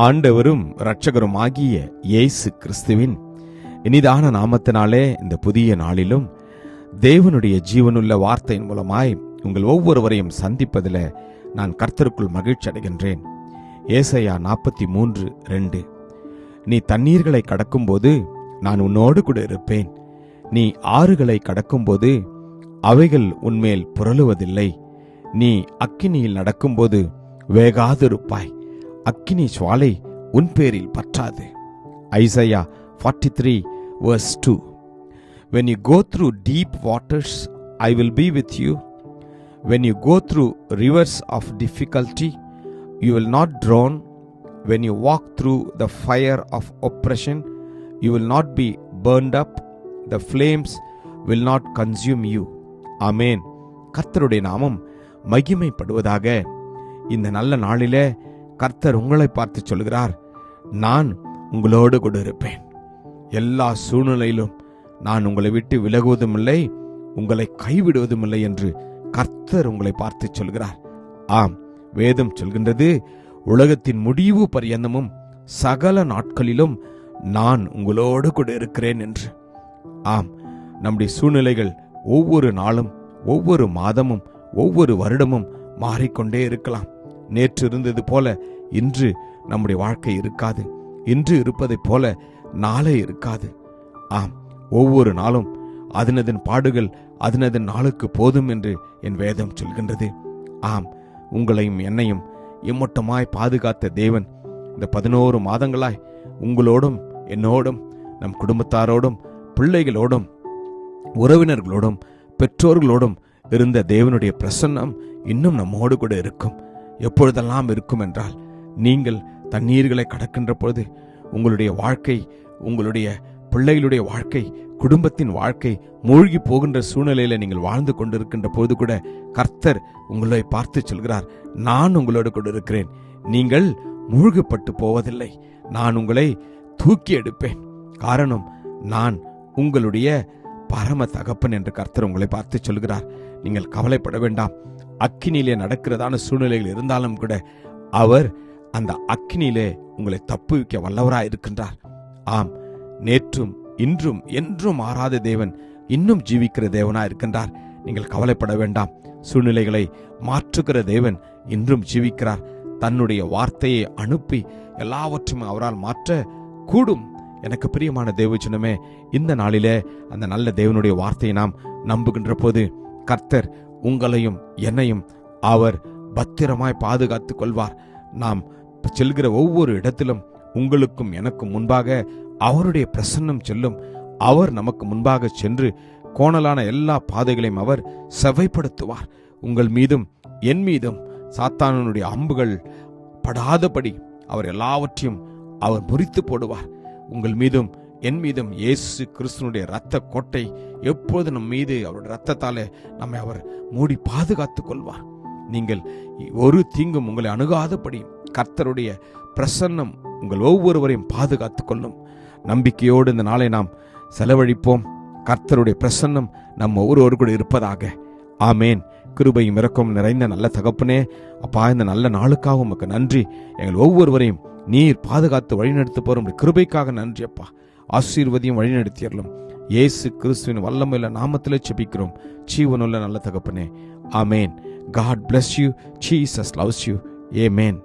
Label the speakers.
Speaker 1: ஆண்டவரும் இரட்சகருமாகிய இயேசு கிறிஸ்துவின் இனிதான நாமத்தினாலே இந்த புதிய நாளிலும் தேவனுடைய ஜீவனுள்ள வார்த்தையின் மூலமாய் உங்கள் ஒவ்வொருவரையும் சந்திப்பதில் நான் கர்த்தருக்குள் மகிழ்ச்சி அடைகின்றேன். ஏசாயா 43:2. நீ தண்ணீர்களை கடக்கும்போது நான் உன்னோடு கூட இருப்பேன். நீ ஆறுகளை கடக்கும்போது அவைகள் உன்மேல் புரளுவதில்லை. நீ அக்கினியில் நடக்கும்போது வேகாதிருப்பாய். அக்கினி சுவாலை உன் பேரில் பற்றாது. Isaiah 43:2. When you go through deep waters, I will be with you. When you go through rivers of difficulty, you will not drown. When you walk through the fire of oppression, you will not be burned up. The flames will not consume you. ஆமென். கர்த்தருடைய நாமம் மகிமைப்படுவதாக. இந்த நல்ல நாளிலே கர்த்தர் உங்களை பார்த்து சொல்கிறார், நான் உங்களோடு கூட இருப்பேன். எல்லா சூழ்நிலையிலும் நான் உங்களை விட்டு விலகுவதும் இல்லை, உங்களை கைவிடுவதும் இல்லை என்று கர்த்தர் உங்களை பார்த்து சொல்கிறார். ஆம், வேதம் சொல்கின்றது, உலகத்தின் முடிவு பரியந்தமும் சகல நாட்களிலும் நான் உங்களோடு கூட இருக்கிறேன் என்று. ஆம், நம்முடைய சூழ்நிலைகள் ஒவ்வொரு நாளும், ஒவ்வொரு மாதமும், ஒவ்வொரு வருடமும் மாறிக்கொண்டே இருக்கலாம். நேற்று இருந்தது போல இன்று நம்முடைய வாழ்க்கை இருக்காது. இன்று இருப்பதைப் போல நாளை இருக்காது. ஆம், ஒவ்வொரு நாளும் அதனதன் பாடுகள் அதனதன் நாளுக்கு போதும் என்று என் வேதம் சொல்கின்றது. ஆம், உங்களையும் என்னையும் இம்மட்டமாய் பாதுகாத்த தேவன் இந்த 11 மாதங்களாய் உங்களோடும் என்னோடும் நம் குடும்பத்தாரோடும் பிள்ளைகளோடும் உறவினர்களோடும் பெற்றோர்களோடும் இருந்த தேவனுடைய பிரசன்னம் இன்னும் நம்மோடு கூட இருக்கும். எப்பொழுதெல்லாம் இருக்கும் என்றால், நீங்கள் தண்ணீர்களை கடக்கின்ற பொழுது உங்களுடைய வாழ்க்கை, உங்களுடைய பிள்ளைகளுடைய வாழ்க்கை, குடும்பத்தின் வாழ்க்கை மூழ்கி போகின்ற சூழ்நிலையில நீங்கள் வாழ்ந்து கொண்டிருக்கின்ற பொழுது கூட கர்த்தர் உங்களை பார்த்து சொல்கிறார், நான் உங்களோடு கூட இருக்கிறேன். நீங்கள் மூழ்கப்பட்டு போவதில்லை. நான் உங்களை தூக்கி எடுப்பேன். காரணம், நான் உங்களுடைய பரம தகப்பன் என்று கர்த்தர் உங்களை பார்த்து சொல்கிறார். நீங்கள் கவலைப்பட வேண்டாம். அக்கினியிலே நடக்கிறதான சூழ்நிலைகள் இருந்தாலும் கூட அவர் அந்த அக்கினியிலே உங்களை தப்புவிக்க வல்லவராய் இருக்கின்றார். ஆம், நேற்றும் இன்றும் என்றும் மாறாத தேவன் இன்னும் ஜீவிக்கிற தேவனாய் இருக்கின்றார். நீங்கள் கவலைப்பட வேண்டாம். சூழ்நிலைகளை மாற்றுகிற தேவன் இன்றும் ஜீவிக்கிறார். தன்னுடைய வார்த்தையை அனுப்பி எல்லாவற்றையும் அவரால் மாற்ற கூடும். எனக்கு பிரியமான தேவஜனமே, இந்த நாளிலே அந்த நல்ல தேவனுடைய வார்த்தையை நாம் நம்புகின்ற போது கர்த்தர் உங்களையும் என்னையும் அவர் பத்திரமாய் பாதுகாத்துக் கொள்வார். நாம் செல்கிற ஒவ்வொரு இடத்திலும் உங்களுக்கும் எனக்கும் முன்பாக அவருடைய பிரசன்னம் செல்லும். அவர் நமக்கு முன்பாக சென்று கோணலான எல்லா பாதைகளையும் அவர் செவைப்படுத்துவார். உங்கள் மீதும் என் மீதும் சாத்தானுடைய அம்புகள் படாதபடி அவர் எல்லாவற்றையும் அவர் முறித்து போடுவார். உங்கள் மீதும் என் மீதும் இயேசு கிறிஸ்துனுடைய இரத்த கோட்டை எப்போது நம் மீது அவருடைய இரத்தத்தாலே நம்மை அவர் மூடி பாதுகாத்துக் கொள்வார். நீங்கள் ஒரு தீங்கும் உங்களை அணுகாதபடி கர்த்தருடைய பிரசன்னம் உங்கள் ஒவ்வொருவரையும் பாதுகாத்துக் கொள்ளும். நம்பிக்கையோடு இந்த நாளை நாம் செலவழிப்போம். கர்த்தருடைய பிரசன்னம் நம் ஒவ்வொருவரு கூட இருப்பதாக. ஆமேன். கிருபையும் இரக்கமும் நிறைந்த நல்ல தகப்பனே, அப்பா, இந்த நல்ல நாளுக்காக உமக்கு நன்றி. எங்கள் ஒவ்வொருவரையும் நீர் பாதுகாத்து வழிநடத்த போற கிருபைக்காக நன்றி அப்பா. ஆசீர்வதியும் வழிநடத்தியறலும் இயேசு கிறிஸ்துவின் வல்லமையுள்ள நாமத்திலே ஜெபிக்கிறோம் ஜீவனுள்ள நல்ல தகப்பனே. ஆமேன். God bless you. Jesus loves you. Amen.